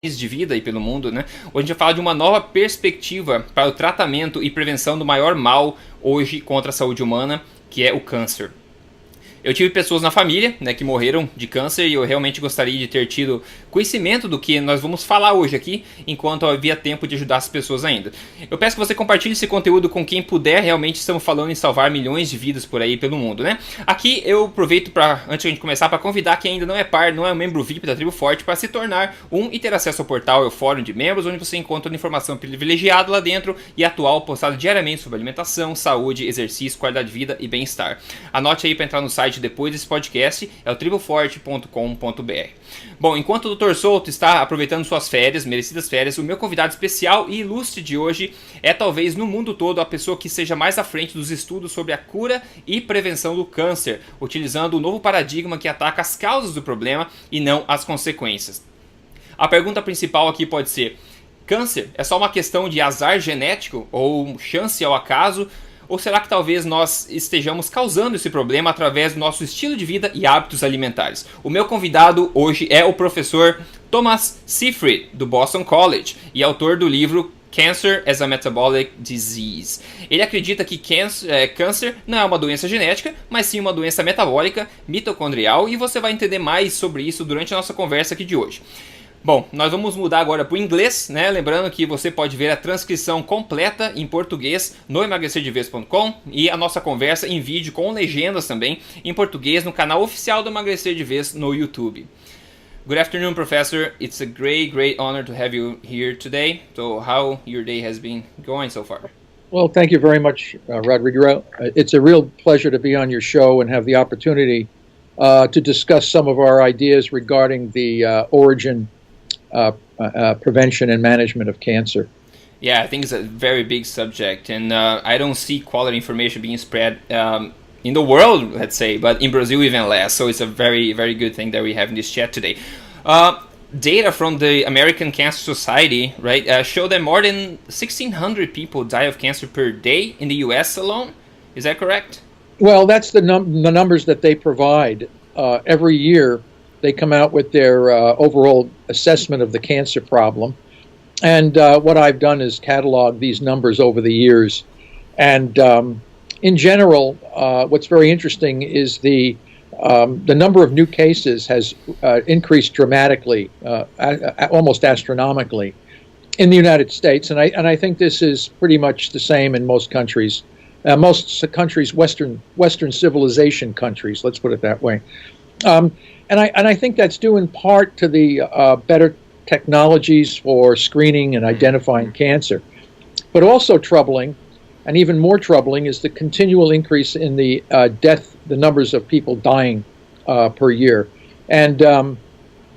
de vida e pelo mundo, né? Hoje a gente vai falar de uma nova perspectiva para o tratamento e prevenção do maior mal hoje contra a saúde humana, que é o câncer. Eu tive pessoas na família, né, que morreram de câncer e eu realmente gostaria de ter tido conhecimento do que nós vamos falar hoje aqui, enquanto havia tempo de ajudar as pessoas ainda. Eu peço que você compartilhe esse conteúdo com quem puder, realmente estamos falando em salvar milhões de vidas por aí pelo mundo, né? Aqui eu aproveito para, antes de a gente começar, para convidar quem ainda não é um membro VIP da Tribo Forte, para se tornar um e ter acesso ao portal e ao fórum de membros, onde você encontra informação privilegiada lá dentro e atual, postada diariamente sobre alimentação, saúde, exercício, qualidade de vida e bem-estar. Anote aí para entrar no site depois desse podcast, é o triboforte.com.br. Bom, enquanto o Dr. Souto está aproveitando suas férias, merecidas férias, o meu convidado especial e ilustre de hoje é talvez no mundo todo a pessoa que seja mais à frente dos estudos sobre a cura e prevenção do câncer, utilizando o novo paradigma que ataca as causas do problema e não as consequências. A pergunta principal aqui pode ser: câncer é só uma questão de azar genético ou chance ao acaso? Ou será que talvez nós estejamos causando esse problema através do nosso estilo de vida e hábitos alimentares? O meu convidado hoje é o professor Thomas Seyfried, do Boston College, e autor do livro Cancer as a Metabolic Disease. Ele acredita que câncer não é uma doença genética, mas sim uma doença metabólica, mitocondrial, e você vai entender mais sobre isso durante a nossa conversa aqui de hoje. Bom, nós vamos mudar agora para o inglês, né? Lembrando que você pode ver a transcrição completa em português no emagrecerdeves.com e a nossa conversa em vídeo com legendas também em português no canal oficial do Emagrecer de Vez no YouTube. Good afternoon, Professor. It's a great honor to have you here today. So how your day has been going so far? Well, thank you very much, Rodrigo. It's a real pleasure to be on your show and have the opportunity to discuss some of our ideas regarding the origin, prevention and management of cancer. Yeah, I think it's a very big subject, and I don't see quality information being spread in the world, let's say, but in Brazil even less. So it's a very good thing that we have in this chat today. Data from the American Cancer Society, right, show that more than 1,600 people die of cancer per day in the U.S. alone. Is that correct? Well, that's the numbers that they provide every year. They come out with their overall assessment of the cancer problem. And what I've done is catalog these numbers over the years. And in general, what's very interesting is the number of new cases has increased dramatically, almost astronomically, in the United States. And I think this is pretty much the same in most countries. Most countries, Western civilization countries, let's put it that way. And I think that's due in part to the better technologies for screening and identifying cancer. But also troubling, and even more troubling, is the continual increase in the the numbers of people dying per year. And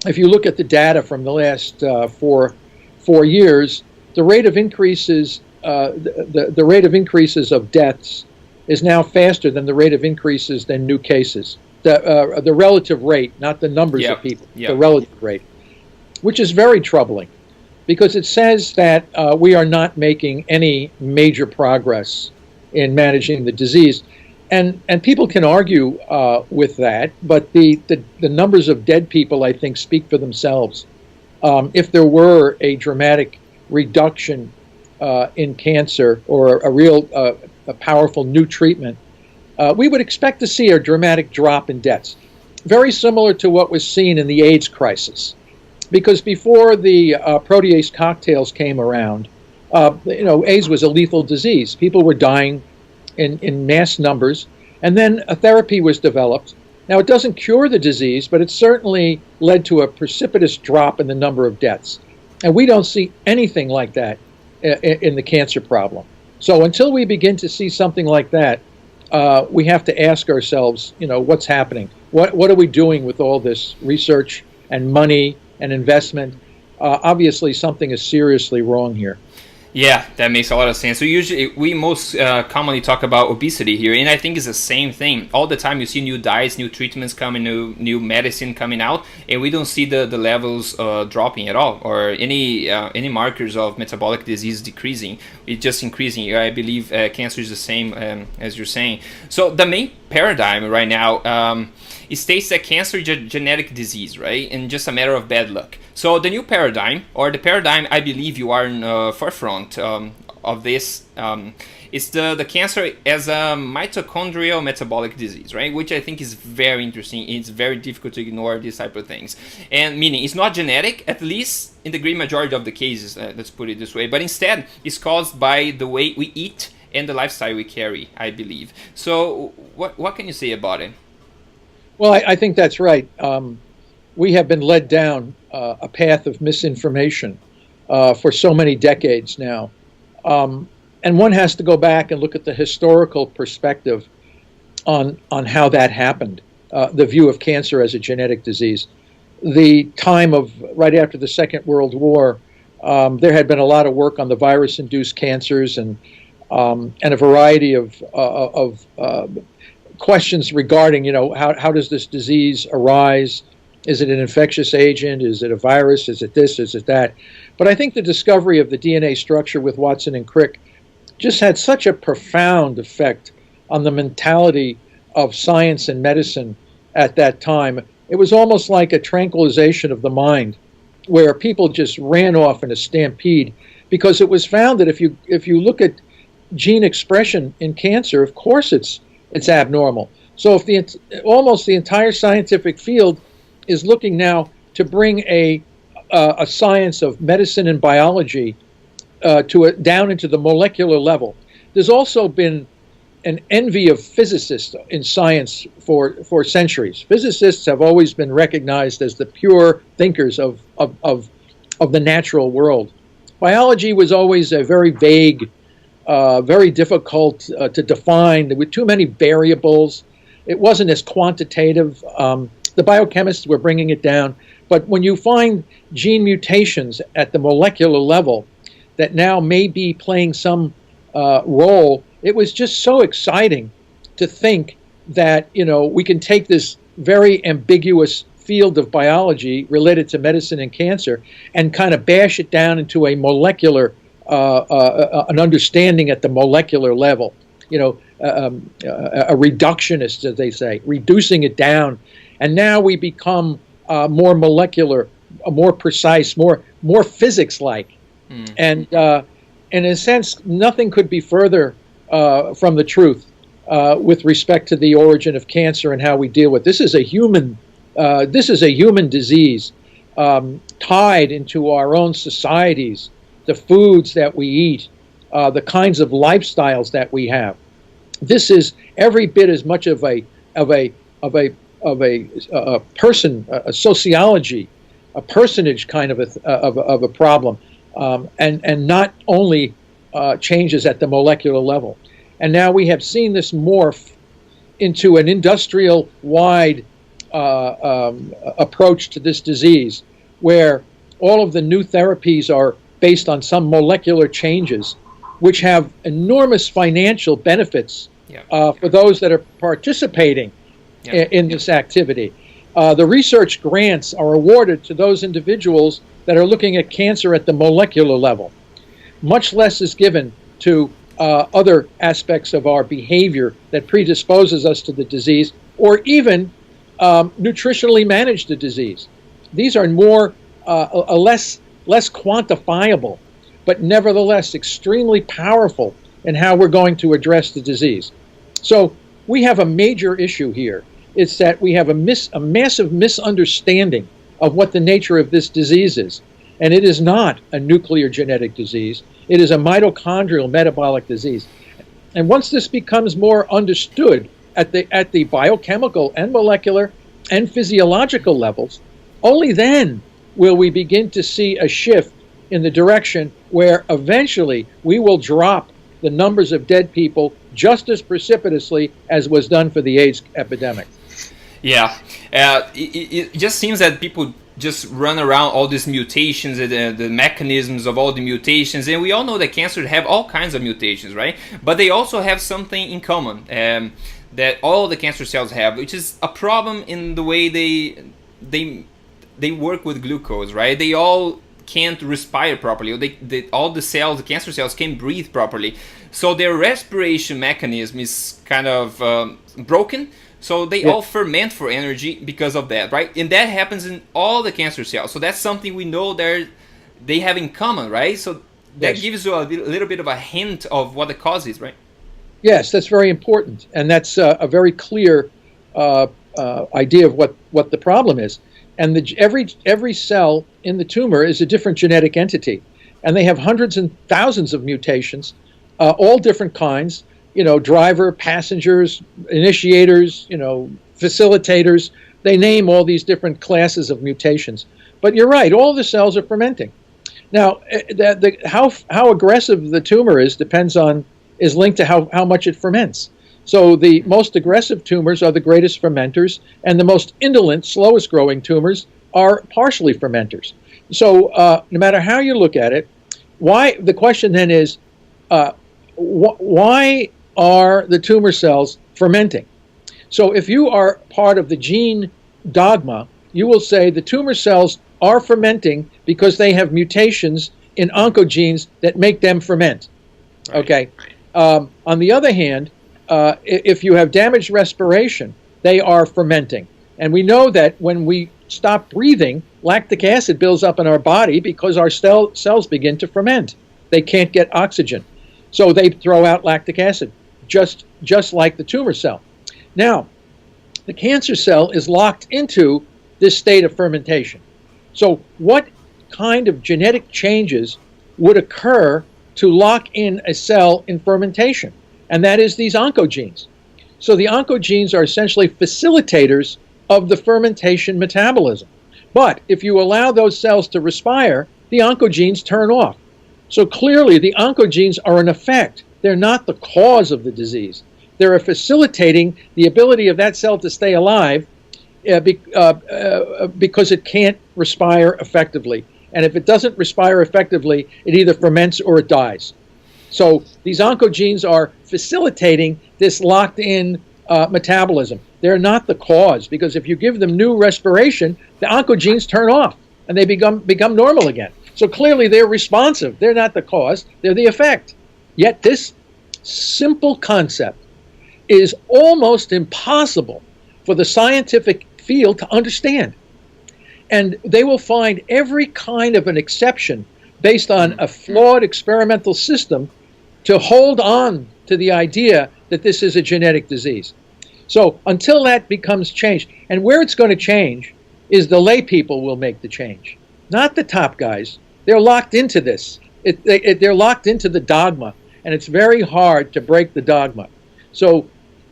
if you look at the data from the last four years, the rate of increases, the rate of increases of deaths is now faster than the rate of increases than new cases. The relative rate, not the numbers of people, the relative rate, which is very troubling because it says that we are not making any major progress in managing the disease. And people can argue with that, but the numbers of dead people, I think, speak for themselves. If there were a dramatic reduction in cancer or a powerful new treatment, we would expect to see a dramatic drop in deaths, very similar to what was seen in the AIDS crisis. Because before the protease cocktails came around, AIDS was a lethal disease. People were dying in mass numbers, and then a therapy was developed. Now, it doesn't cure the disease, but it certainly led to a precipitous drop in the number of deaths. And we don't see anything like that in the cancer problem. So until we begin to see something like that, we have to ask ourselves, what's happening? What are we doing with all this research and money and investment? Obviously, something is seriously wrong here. Yeah, that makes a lot of sense. So we most commonly talk about obesity here, and I think it's the same thing. All the time you see new diets, new treatments coming, new medicine coming out, and we don't see the levels dropping at all, or any markers of metabolic disease decreasing. It's just increasing. I believe cancer is the same as you're saying. So the main paradigm right now it states that cancer is a genetic disease, right? And just a matter of bad luck. So the new paradigm, or the paradigm I believe you are in forefront of this, is the cancer as a mitochondrial metabolic disease, right? Which I think is very interesting. It's very difficult to ignore these type of things. And meaning it's not genetic, at least in the great majority of the cases, let's put it this way. But instead, it's caused by the way we eat and the lifestyle we carry, I believe. So what can you say about it? Well, I think that's right. We have been led down a path of misinformation for so many decades now. And one has to go back and look at the historical perspective on how that happened, the view of cancer as a genetic disease. The time of right after the Second World War, there had been a lot of work on the virus-induced cancers and a variety of questions regarding, how does this disease arise? Is it an infectious agent? Is it a virus? Is it this? Is it that? But I think the discovery of the DNA structure with Watson and Crick just had such a profound effect on the mentality of science and medicine at that time. It was almost like a tranquilization of the mind, where people just ran off in a stampede, because it was found that if you look at gene expression in cancer, of course it's abnormal. So if almost the entire scientific field is looking now to bring a science of medicine and biology down into the molecular level. There's also been an envy of physicists in science for centuries. Physicists have always been recognized as the pure thinkers of the natural world. Biology was always a very vague, very difficult to define. There were too many variables. It wasn't as quantitative. The biochemists were bringing it down. But when you find gene mutations at the molecular level that now may be playing some role, it was just so exciting to think that, we can take this very ambiguous field of biology related to medicine and cancer and kind of bash it down into a molecular, an understanding at the molecular level, a reductionist, as they say, reducing it down. And now we become more molecular, more precise, more physics-like. And in a sense, nothing could be further from the truth with respect to the origin of cancer and how we deal with it. This is a human disease tied into our own societies, the foods that we eat, the kinds of lifestyles that we have. This is every bit as much of a person, a sociology, a personage kind of a problem, and not only changes at the molecular level. And now we have seen this morph into an industrial-wide approach to this disease, where all of the new therapies are based on some molecular changes, which have enormous financial benefits for those that are participating in this activity. The research grants are awarded to those individuals that are looking at cancer at the molecular level. Much less is given to other aspects of our behavior that predisposes us to the disease, or even nutritionally manage the disease. These are more less quantifiable, but nevertheless extremely powerful in how we're going to address the disease. So we have a major issue here. It's that we have a massive misunderstanding of what the nature of this disease is. And it is not a nuclear genetic disease. It is a mitochondrial metabolic disease. And once this becomes more understood at the biochemical and molecular and physiological levels, only then will we begin to see a shift in the direction where eventually we will drop the numbers of dead people just as precipitously as was done for the AIDS epidemic. Yeah, it just seems that people just run around all these mutations and the mechanisms of all the mutations, and we all know that cancer have all kinds of mutations, right? But they also have something in common that all the cancer cells have, which is a problem in the way they work with glucose, right? They all can't respire properly. All the cells, the cancer cells, can't breathe properly. So their respiration mechanism is kind of broken. So they all ferment for energy because of that, right? And that happens in all the cancer cells. So that's something we know they have in common, right? So that gives you a little bit of a hint of what the cause is, right? Yes, that's very important, and that's a very clear idea of what the problem is. And every cell in the tumor is a different genetic entity, and they have hundreds and thousands of mutations, all different kinds. Driver, passengers, initiators, facilitators. They name all these different classes of mutations. But you're right, all the cells are fermenting. Now, how aggressive the tumor is is linked to how much it ferments. So the most aggressive tumors are the greatest fermenters, and the most indolent, slowest growing tumors are partially fermenters. So no matter how you look at it, the question then is, why are the tumor cells fermenting? So if you are part of the gene dogma, you will say the tumor cells are fermenting because they have mutations in oncogenes that make them ferment. Right. Okay. On the other hand, if you have damaged respiration, they are fermenting. And we know that when we stop breathing, lactic acid builds up in our body because our cells begin to ferment. They can't get oxygen. So they throw out lactic acid, just like the tumor cell. Now, the cancer cell is locked into this state of fermentation. So what kind of genetic changes would occur to lock in a cell in fermentation? And that is these oncogenes. So the oncogenes are essentially facilitators of the fermentation metabolism. But if you allow those cells to respire, the oncogenes turn off. So clearly the oncogenes are an effect. They're not the cause of the disease. They're facilitating the ability of that cell to stay alive because it can't respire effectively. And if it doesn't respire effectively, it either ferments or it dies. So these oncogenes are facilitating this locked-in metabolism. They're not the cause, because if you give them new respiration, the oncogenes turn off and they become normal again. So clearly they're responsive. They're not the cause, they're the effect. Yet this simple concept is almost impossible for the scientific field to understand. And they will find every kind of an exception based on a flawed experimental system to hold on to the idea that this is a genetic disease. So until that becomes changed, and where it's going to change is the lay people will make the change, not the top guys. They're locked into this. They're locked into the dogma, and it's very hard to break the dogma. So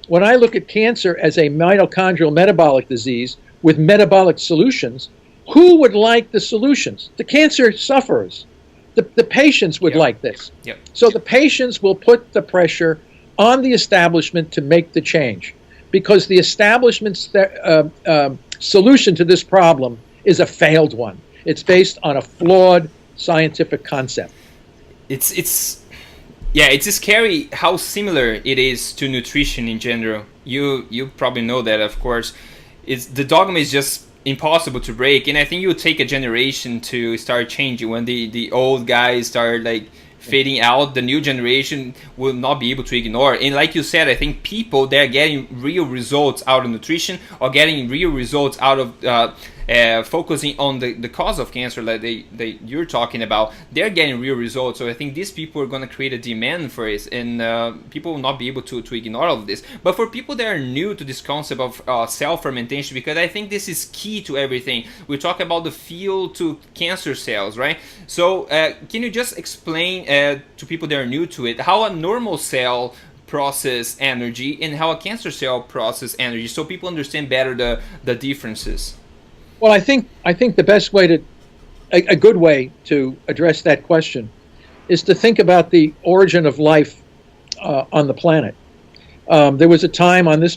when I look at cancer as a mitochondrial metabolic disease with metabolic solutions, who would like the solutions? The cancer sufferers. The patients would like this. So the patients will put the pressure on the establishment to make the change, because the establishment's solution to this problem is a failed one. It's based on a flawed scientific concept. It's scary how similar it is to nutrition in general. You probably know that, of course. The dogma is just impossible to break, and I think it will take a generation to start changing. When the old guys start fading out, the new generation will not be able to ignore. And like you said, I think people, they're getting real results out of nutrition, or getting real results out of focusing on the cause of cancer that you're talking about. They're getting real results. So I think these people are going to create a demand for it, and people will not be able to ignore all of this. But for people that are new to this concept of cell fermentation, because I think this is key to everything, we talk about the field to cancer cells, right? So can you just explain to people that are new to it how a normal cell process energy and how a cancer cell process energy, so people understand better the differences? Well, I think the best way a good way to address that question is to think about the origin of life on the planet. There was a time on this